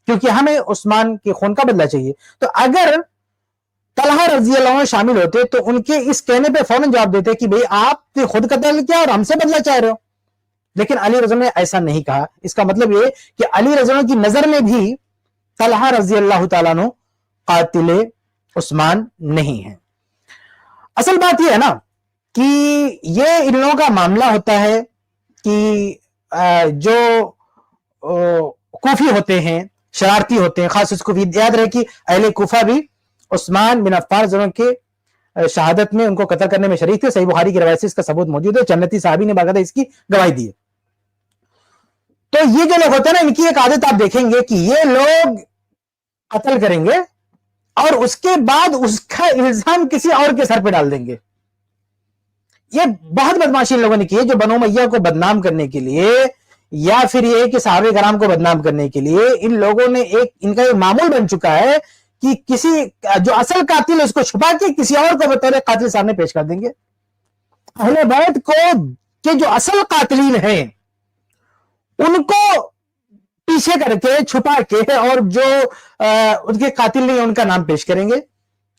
کیونکہ ہمیں عثمان کے خون کا بدلہ چاہیے. تو اگر طلحہ رضی اللہ عنہ شامل ہوتے تو ان کے اس کہنے پہ فوراً جواب دیتے کہ بھئی آپ نے خود قتل کیا اور ہم سے بدلہ چاہ رہے ہو. لیکن علی رضی اللہ عنہ نے ایسا نہیں کہا. اس کا مطلب یہ کہ علی رضی اللہ عنہ کی نظر میں بھی طلحہ رضی اللہ تعالیٰ عنہ قاتل عثمان نہیں ہے. اصل بات یہ ہے نا کہ یہ ان لوگوں کا معاملہ ہوتا ہے کہ جو کوفی ہوتے ہیں شرارتی ہوتے ہیں, خاص کوفی. یاد رہے کہ اہل کوفہ بھی عثمان بن عفان رضی اللہ عنہ کے شہادت میں ان کو قتل کرنے میں شریک تھے. صحیح بخاری کی روایت سے اس کا ثبوت موجود ہے. جنتی صحابی نے باقاعدہ اس کی گواہی دی ہے. تو یہ جو لوگ ہوتے ہیں نا, ان کی ایک عادت آپ دیکھیں گے کہ یہ لوگ قتل کریں گے اور اس کے بعد اس کا الزام کسی اور کے سر پہ ڈال دیں گے. یہ بہت بدماشی ان لوگوں نے کی ہے, جو بنو امیہ کو بدنام کرنے کے لیے یا پھر یہ کہ صحابہ کرام کو بدنام کرنے کے لیے ان لوگوں نے ان کا ایک معمول بن چکا ہے کہ کسی جو اصل قاتل ہے اس کو چھپا کے کسی اور کو بطور قاتل سامنے پیش کر دیں گے. اہل بیت کو کہ جو اصل قاتلین ہیں ان کو پیچھے کر کے چھپا کے اور جو ان کے قاتل نہیں ان کا نام پیش کریں گے.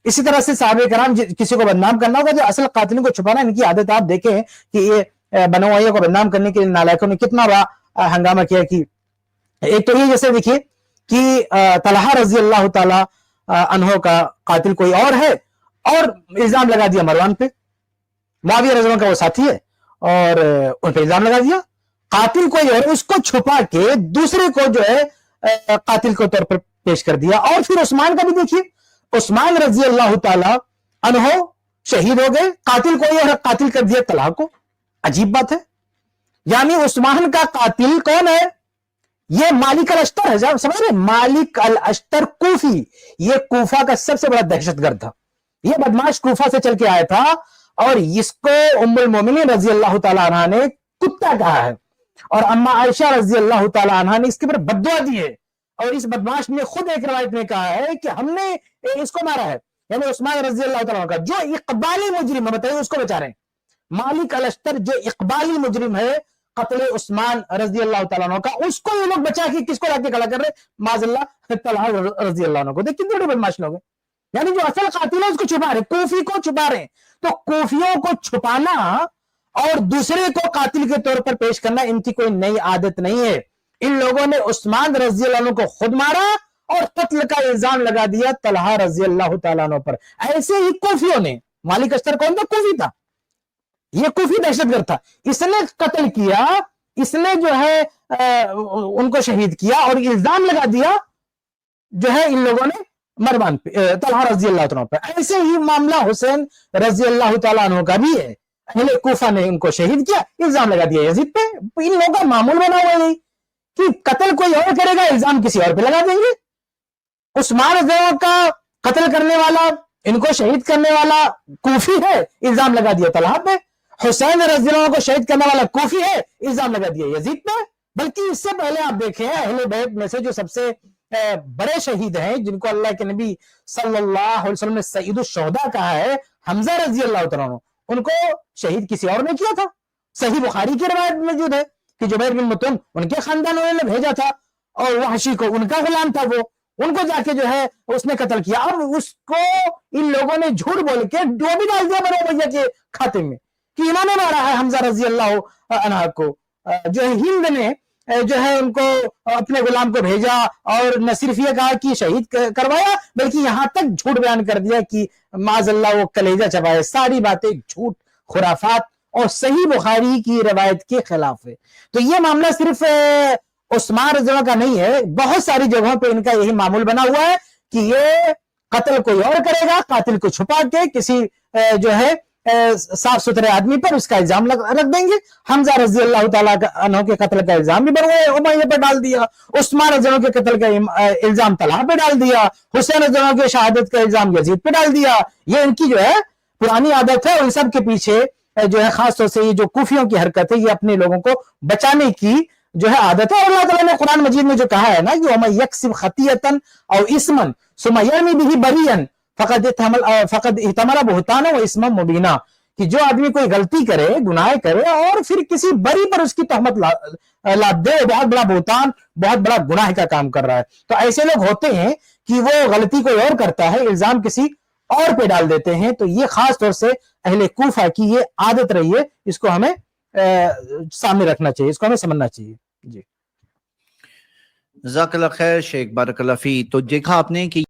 اسی طرح سے صحابہ کرام کسی کو بدنام کرنا ہوگا, جو اصل قاتلین کو چھپانا, ان کی عادت آپ دیکھیں کہ یہ بنو امیہ کو بدنام کرنے کے لیے نالائقوں نے کتنا بڑا ہنگامہ کیا. کہ ایک تو یہ جیسے دیکھیے کہ طلحہ رضی اللہ تعالی عنہ کا قاتل کوئی اور ہے اور الزام لگا دیا مروان پہ. معاویہ رضی اللہ عنہ کا وہ ساتھی ہے اور ان پہ الزام لگا دیا. قاتل کوئی اور اس کو چھپا کے دوسرے کو جو ہے قاتل کے طور پر پیش کر دیا. اور پھر عثمان کا بھی دیکھیے, عثمان رضی اللہ تعالی عنہ شہید ہو گئے, قاتل کوئی اور قاتل کر دیا طلحہ کو. عجیب بات ہے. یعنی عثمان کا قاتل کون ہے؟ یہ مالک الاشتر ہے. سمجھ رہے, مالک الاشتر کوفی, یہ کوفہ کا سب سے بڑا دہشت گرد تھا. یہ بدماش کوفہ سے چل کے آیا تھا اور اس کو ام المومنین رضی اللہ تعالی عنہ نے کتا کہا ہے اور اما عائشہ رضی اللہ تعالی عنہ نے اس کے پر بددعا دی ہے. اور اس بدماش نے خود ایک روایت میں کہا ہے کہ ہم نے اس کو مارا ہے, یعنی عثمان رضی اللہ تعالیٰ عنہ کا جو اقبالی مجرم ہے, بتائیے اس کو بچا رہے ہیں. مالک الاشتر جو اقبالی مجرم ہے قتل عثمان رضی اللہ تعالیٰ عنہ کا, اس کو یہ لوگ بچا کے کس کو لا کے کھڑا کر رہے؟ معاذ اللہ طلحہ رضی اللہ عنہ کو. دیکھ کتنے بڑے بدماش لوگ ہیں. یعنی جو اصل قاتل ہے اس کو چھپا رہے, کوفی کو چھپا رہے. تو کوفیوں کو چھپانا اور دوسرے کو قاتل کے طور پر پیش کرنا ان کی کوئی نئی عادت نہیں ہے. ان لوگوں نے عثمان رضی اللہ عنہ کو خود مارا اور قتل کا الزام لگا دیا طلحہ رضی اللہ تعالیٰ عنہ پر. ایسے ہی کوفیوں نے, مالک اشتر کون تھا؟ کوفی تھا. یہ کوفی دہشت گرد تھا. اس نے قتل کیا, اس نے جو ہے ان کو شہید کیا اور الزام لگا دیا جو ہے ان لوگوں نے مروان پہ, طلحہ رضی اللہ تعالیٰ عنہ پر. ایسے ہی معاملہ حسین رضی اللہ تعالیٰ عنہ کا بھی ہے. اہل کوفہ نے ان کو شہید کیا, الزام لگا دیا یزید پہ. ان لوگوں کا معمول بنا ہوا ہے کہ قتل کوئی اور کرے گا, الزام کسی اور پہ لگا دیں گے. عثمان رضی اللہ عنہ کا قتل کرنے والا, ان کو شہید کرنے والا کوفی ہے, الزام لگا دیا طلحہ پہ. حسین رضی اللہ عنہ کو شہید کرنے والا کوفی ہے, الزام لگا دیا یزید پہ. بلکہ اس سے پہلے آپ دیکھیں اہل بیت میں سے جو سب سے بڑے شہید ہیں, جن کو اللہ کے نبی صلی اللہ علیہ وسلم نے سید الشہداء کہا ہے, حمزہ رضی اللہ تعالیٰ عنہ, ان کو شہید کسی اور نے کیا تھا. صحیح بخاری کی روایت موجود ہے کہ جبیر بن مطعم ان کے خاندان والوں نے بھیجا تھا اور وحشی کو ان کا غلام تھا, وہ ان کو جا کے جو ہے اس نے قتل کیا. اب اس کو ان لوگوں نے جھوٹ بول کے ڈو بھی ڈال دیا بنو امیہ کے کھاتے میں کہ انہوں نے مارا ہے حمزہ رضی اللہ عنہ کو. جو ہے ہند نے جو ہے ان کو اپنے غلام کو بھیجا اور نہ صرف یہ کہا کہ شہید کروایا, بلکہ یہاں تک جھوٹ بیان کر دیا کہ معاذ اللہ وہ کلیجہ چبائے. ساری باتیں جھوٹ, خرافات اور صحیح بخاری کی روایت کے خلاف ہے. تو یہ معاملہ صرف عثمان رضی اللہ کا نہیں ہے, بہت ساری جگہوں پہ ان کا یہی معمول بنا ہوا ہے کہ یہ قتل کوئی اور کرے گا, قاتل کو چھپا کے کسی جو ہے صاف ستھرے آدمی پر اس کا الزام رکھ دیں گے. حمزہ رضی اللہ تعالیٰ عنہ کے قتل کا الزام بھی بنو امیہ پر ڈال دیا, عثمان رضی اللہ عنہ کے قتل کا الزام طلحہ پہ ڈال دیا, حسین رضی اللہ عنہ کے شہادت کا الزام یزید پہ ڈال دیا. یہ ان کی جو ہے پرانی عادت ہے اور ان سب کے پیچھے جو ہے خاص طور سے یہ جو کوفیوں کی حرکت ہے, یہ اپنے لوگوں کو بچانے کی جو ہے عادت ہے. اور اللہ تعالیٰ نے قرآن مجید میں جو کہا ہے نا کہ وَمَن يَكْسِبْ خَطِيئَةً أَوْ إِثْمًا ثُمَّ يَرْمِ بِهِ بَرِيًّا فَقَدِ احْتَمَلَ بُهْتَانًا وَإِثْمًا مُبِينًا, کہ جو آدمی کوئی غلطی کرے، گناہ کرے اور پھر کسی بری پر اس کی تہمت لاد دے، بہت بڑا بہتان، بہت بڑا گناہ کا کام کر رہا ہے. تو ایسے لوگ ہوتے ہیں کہ وہ غلطی کوئی اور کرتا ہے، الزام کسی اور پہ ڈال دیتے ہیں. تو یہ خاص طور سے اہل کوفہ کی یہ عادت رہی ہے، اس کو ہمیں سامنے رکھنا چاہیے، اس کو ہمیں سمجھنا چاہیے. جی جزاک اللہ خیر شیخ، بارک اللہ فی. تو دیکھا آپ نے کہ